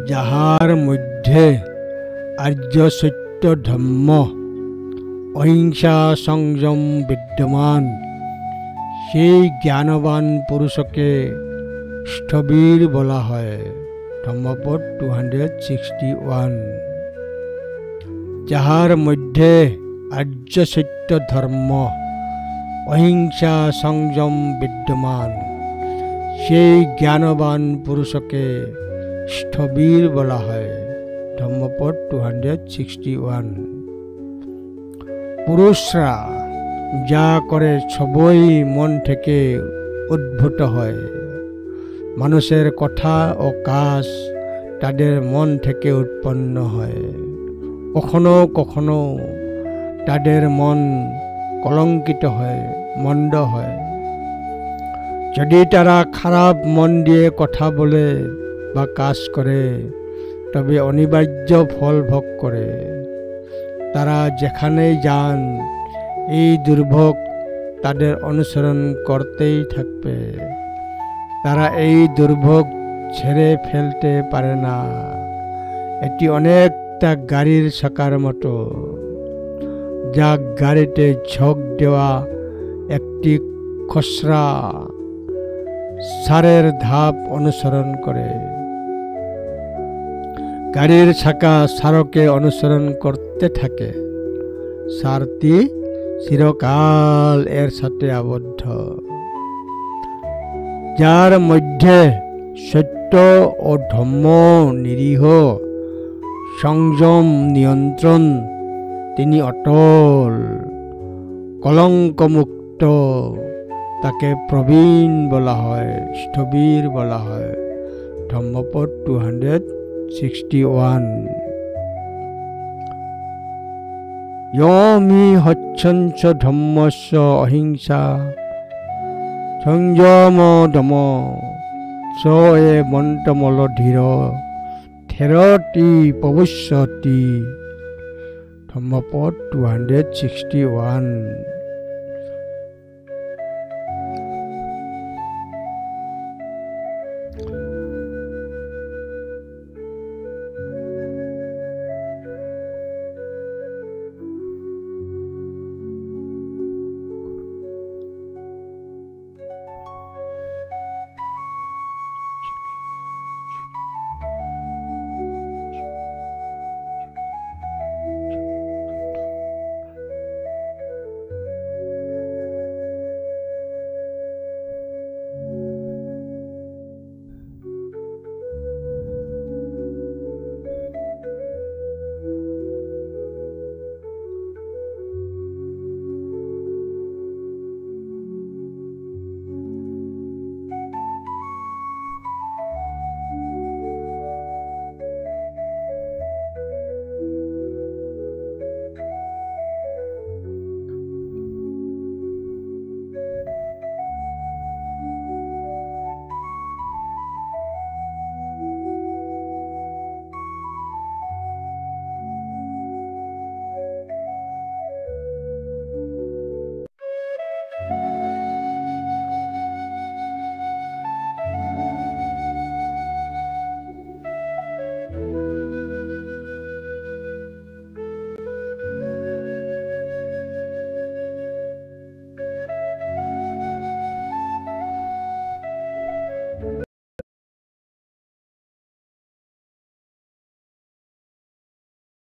যাহার মধ্যে আর্য সত্য ধর্ম অহিংসা সংযম বিদ্যমান সেই জ্ঞানবান পুরুষকে স্থবির বলা হয়। ধম্মপদ 261। যাহার মধ্যে আর্য সত্য ধর্ম অহিংসা সংযম বিদ্যমান সেই জ্ঞানবান পুরুষকে স্থবির বলা হয়। ধম্মপদ 261। পুরুষরা যা করে সবই মন থেকে উদ্ভূত হয়। মানুষের কথা ও কাজ তাদের মন থেকে উৎপন্ন হয়। কখনো কখনো তাদের মন কলঙ্কিত হয়, মন্দ হয়। যদি তারা খারাপ মন দিয়ে কথা বলে বা কাজ করে তবে অনিবার্য ফল ভোগ করে। তারা যেখানেই যান এই দুর্ভোগ তাদের অনুসরণ করতেই থাকবে। তারা এই দুর্ভোগ ছেড়ে ফেলতে পারে না। এটি অনেকটা গাড়ির চাকার মতো, যা গাড়িতে ঝোঁক দেওয়া একটি খসড়া সারের ধাপ অনুসরণ করে। গাড়ির চাকা সারকে অনুসরণ করতে থাকে। সারটি চিরকাল এর সাথে আবদ্ধ। যার মধ্যে সত্য ও ধর্ম নিরীহ সংযম নিয়ন্ত্রণ তিনি অটল কলঙ্কমুক্ত, তাকে প্রবীণ বলা হয়, স্থবির বলা হয়। ধম্মপদ 261। য়মি হচ্ছঞ্চ ধম্মস্য অহিংসা সংযম দম স এ মন্তমল ধীর থেরতি প্রবুষ্যতি। ধম্মপদ 261।